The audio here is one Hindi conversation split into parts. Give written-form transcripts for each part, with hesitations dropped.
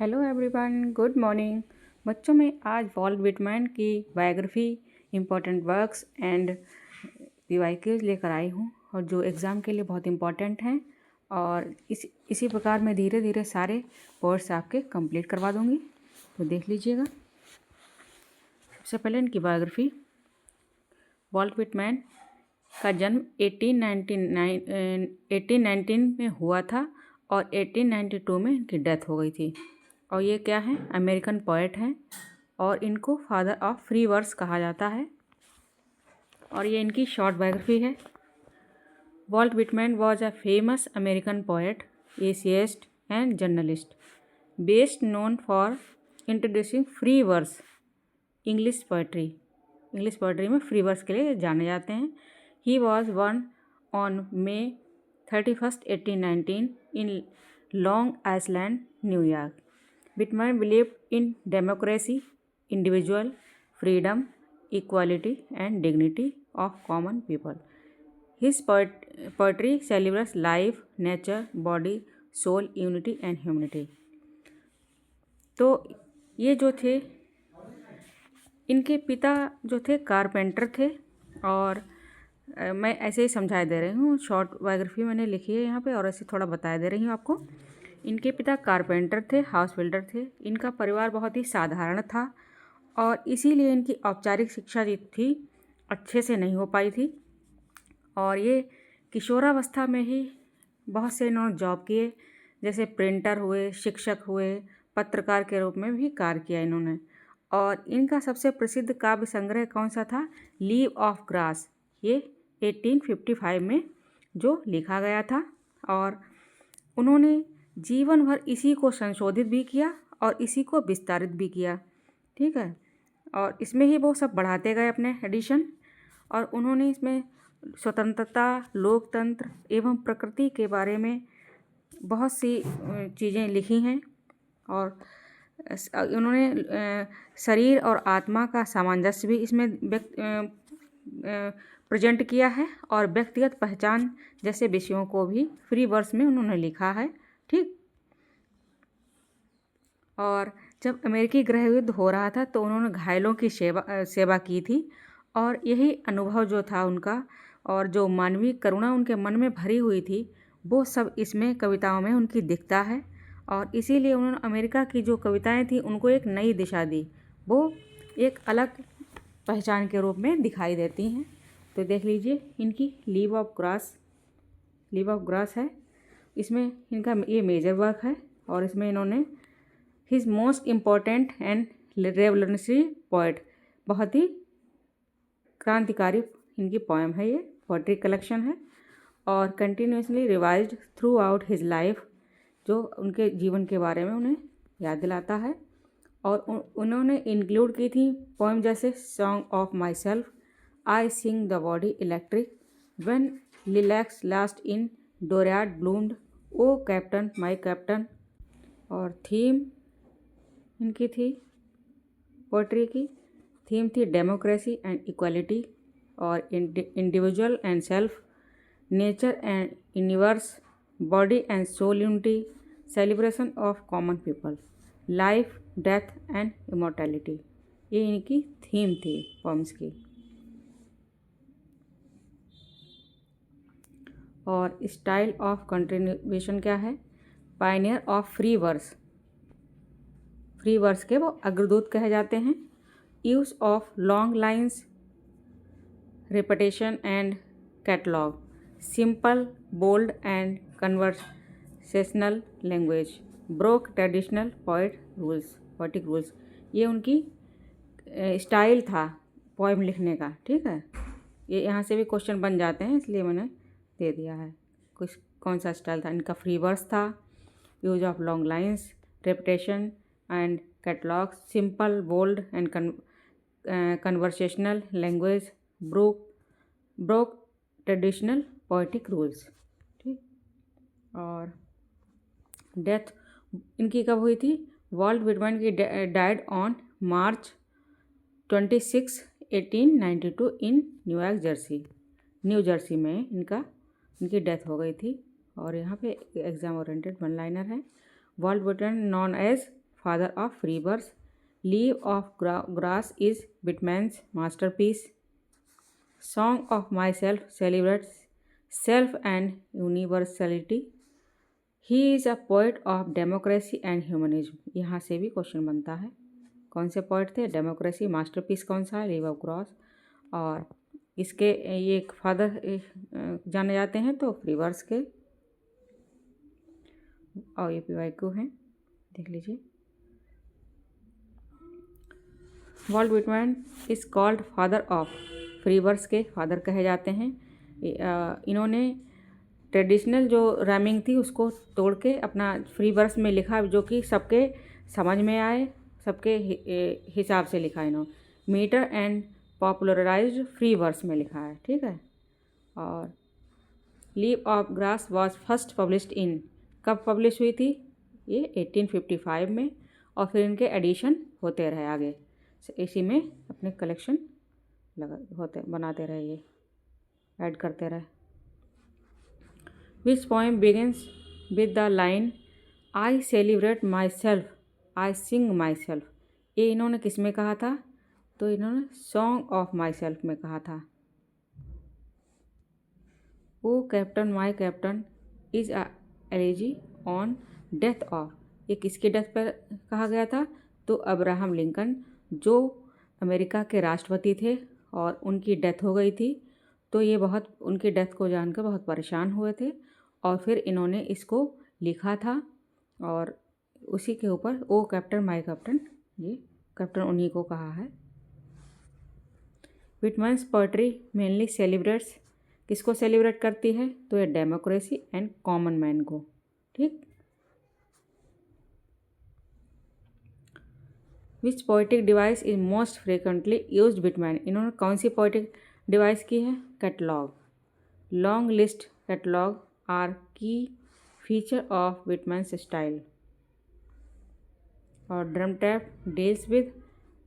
Hello everyone, good morning. बच्चों में आज वॉल्ट विटमैन की biography, important works and PYQs लेकर आई हूँ और जो एग्ज़ाम के लिए बहुत इम्पोर्टेंट हैं। और इसी प्रकार मैं धीरे धीरे सारे वर्ड्स आपके कंप्लीट करवा दूँगी, तो देख लीजिएगा। सबसे पहले इनकी बायोग्राफी। वॉल्ट विटमैन का जन्म 1819 में हुआ था और 1892 में इनकी डेथ हो गई थी। और ये क्या है, अमेरिकन पोएट हैं और इनको फादर ऑफ फ्री वर्स कहा जाता है। और ये इनकी शॉर्ट बायोग्राफी है। Walt Whitman was a famous American poet, essayist and journalist, best known for introducing free verse English poetry में फ्री वर्स के लिए जाने जाते हैं। He was born on May 31st, 1819 in Long Island, New York. Whitman believed in democracy, individual freedom, equality, and dignity of common people. His poetry celebrates life, nature, body, soul, unity, and humanity. तो ये जो थे, इनके पिता जो थे कारपेंटर थे। और मैं ऐसे ही समझा दे रही हूँ, शॉर्ट बायोग्राफी मैंने लिखी है यहाँ पे और ऐसे थोड़ा बता दे रही हूँ आपको। इनके पिता कारपेंटर थे, हाउस बिल्डर थे। इनका परिवार बहुत ही साधारण था और इसीलिए इनकी औपचारिक शिक्षा जो थी अच्छे से नहीं हो पाई थी। और ये किशोरावस्था में ही बहुत से इन्होंने जॉब किए, जैसे प्रिंटर हुए, शिक्षक हुए, पत्रकार के रूप में भी कार्य किया इन्होंने। और इनका सबसे प्रसिद्ध काव्य संग्रह कौन सा था, लीव ऑफ ग्रास। ये 1855 में जो लिखा गया था और उन्होंने जीवन भर इसी को संशोधित भी किया और इसी को विस्तारित भी किया, ठीक है। और इसमें ही वो सब बढ़ाते गए अपने एडिशन। और उन्होंने इसमें स्वतंत्रता, लोकतंत्र एवं प्रकृति के बारे में बहुत सी चीज़ें लिखी हैं। और उन्होंने शरीर और आत्मा का सामंजस्य भी इसमें प्रेजेंट किया है और व्यक्तिगत पहचान जैसे विषयों को भी फ्री वर्स में उन्होंने लिखा है, ठीक। और जब अमेरिकी गृह युद्ध हो रहा था तो उन्होंने घायलों की सेवा की थी। और यही अनुभव जो था उनका और जो मानवीय करुणा उनके मन में भरी हुई थी, वो सब इसमें कविताओं में उनकी दिखता है। और इसीलिए उन्होंने अमेरिका की जो कविताएं थी उनको एक नई दिशा दी, वो एक अलग पहचान के रूप में दिखाई देती हैं। तो देख लीजिए इनकी लीव ऑफ ग्रास है। इसमें इनका ये मेजर वर्क है और इसमें इन्होंने his most important and revolutionary poet, बहुत ही क्रांतिकारी इनकी पोएम है, ये पोएट्री कलेक्शन है। और continuously revised through out his life, जो उनके जीवन के बारे में उन्हें याद दिलाता है। और उन्होंने इंक्लूड की थी पोएम जैसे song of myself, I sing the body electric, when lilacs last in dooryard bloomed, O captain my captain. और थीम इनकी थी, पोइट्री की थीम थी डेमोक्रेसी एंड इक्वालिटी और individual and self, nature and universe, body and soul unity, celebration of common people, life, death and immortality. ये इनकी थीम थी पोम्स की। और स्टाइल ऑफ कंट्रीब्यूशन क्या है, पायनियर ऑफ फ्री वर्स के वो अग्रदूत कहे जाते हैं। Use of long lines, repetition and catalogue, simple, bold and conversational language, broke traditional poetic rules. ये उनकी स्टाइल था पोएम लिखने का, ठीक है। ये यहाँ से भी क्वेश्चन बन जाते हैं, इसलिए मैंने दे दिया है कुछ कौन सा स्टाइल था इनका। फ्री वर्स था, use of long lines, repetition and catalogue, simple, bold and conversational language, broke traditional poetic rules, ठीक। और डेथ इनकी कब हुई थी, वॉल्ट विटमैन की died on March 26, 1892 in New Jersey में इनकी डेथ हो गई थी। और यहाँ पे एग्जाम ओरिएंटेड वन लाइनर है। Walt Whitman known as father of free verse. Leaf of Grass is Whitman's masterpiece. Song of Myself celebrates self and universality. He is a poet of democracy and humanism. यहाँ से भी क्वेश्चन बनता है, कौन से पोइट थे? डेमोक्रेसी मास्टरपीस कौन सा है? Leave of gross. और इसके ये एक फादर जाने जाते हैं तो फ्री वर्स के, और ये PYQ हैं, देख लीजिए। Walt Whitman is called father of free verse के फादर कहे जाते हैं। इन्होंने ट्रेडिशनल जो राइमिंग थी उसको तोड़ के अपना फ्री वर्स में लिखा, जो कि सबके समझ में आए, सबके हिसाब से लिखा इन्होंने। Metre and popularised free verse में लिखा है, ठीक है। और leaves of grass was first published in, कब पब्लिश हुई थी? ये 1855 में। और फिर इनके एडिशन होते रहे आगे, इसी में अपने कलेक्शन बनाते रहे, ये ऐड करते रहे। Which poem begins with the line I celebrate myself, I sing myself? ये इन्होंने किस में कहा था? तो इन्होंने सॉन्ग ऑफ माई सेल्फ में कहा था। O captain my captain is a elegy on death of, ये किसके डेथ पर कहा गया था? तो अब्राहम लिंकन, जो अमेरिका के राष्ट्रपति थे और उनकी डेथ हो गई थी। तो ये बहुत उनकी डेथ को जानकर बहुत परेशान हुए थे और फिर इन्होंने इसको लिखा था, और उसी के ऊपर ओ कैप्टन माई कैप्टन, ये कैप्टन उन्हीं को कहा है। विटमैन्स पोएट्री मेनली सेलिब्रेट्स, किसको सेलिब्रेट करती है? तो ये डेमोक्रेसी एंड कॉमन मैन को, ठीक। Which poetic device is most frequently used Whitman, इन्होंने कौन सी पोइटिक डिवाइस की है? Catalogue. Long list catalogue are key feature of Whitman's style. और ड्रम टैप डील्स विद,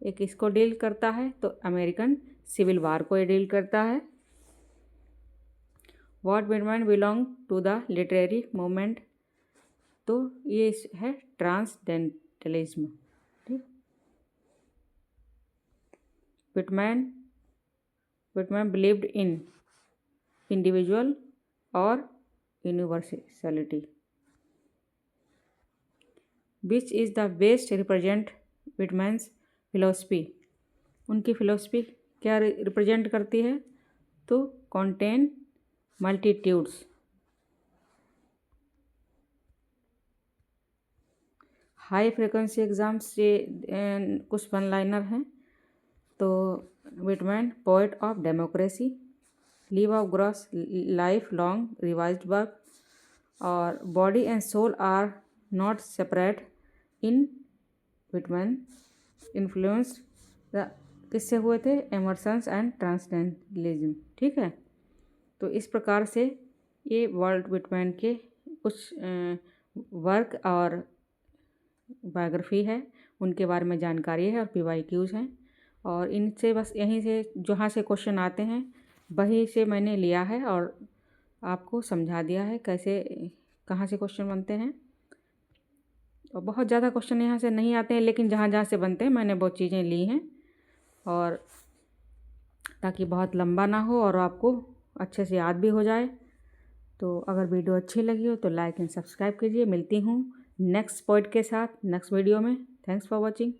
एक इसको डील करता है तो अमेरिकन सिविल वार को ये डील करता है। What Whitman belong to the literary movement, तो ये है ट्रांसडेंटलिज्म, ठीक। विटमैन बिलीव्ड इन इंडिविजुअल और universality. Which is the best represent Whitman's philosophy, उनकी फिलोसफी क्या रिप्रेजेंट करती है? तो contain multitudes. High frequency exam से कुछ वन लाइनर हैं। तो Whitman poet of democracy, leaves of grass life long revised work, और body and soul are not separate in Whitman influenced किससे हुए थे? एमर्सन्स एंड ट्रांसडेंटलिज्म, ठीक है। तो इस प्रकार से ये वॉल्ट विटमैन के कुछ वर्क और बायोग्राफी है, उनके बारे में जानकारी है, और PYQs हैं। और इनसे बस यहीं से जहाँ से क्वेश्चन आते हैं वहीं से मैंने लिया है और आपको समझा दिया है कैसे कहाँ से क्वेश्चन बनते हैं। और बहुत ज़्यादा क्वेश्चन यहाँ से नहीं आते हैं, लेकिन जहाँ जहाँ से बनते हैं मैंने वो चीज़ें ली हैं, और ताकि बहुत लंबा ना हो और आपको अच्छे से याद भी हो जाए। तो अगर वीडियो अच्छी लगी हो तो लाइक एंड सब्सक्राइब कीजिए। मिलती हूँ नेक्स्ट पॉइंट के साथ नेक्स्ट वीडियो में। Thanks for watching.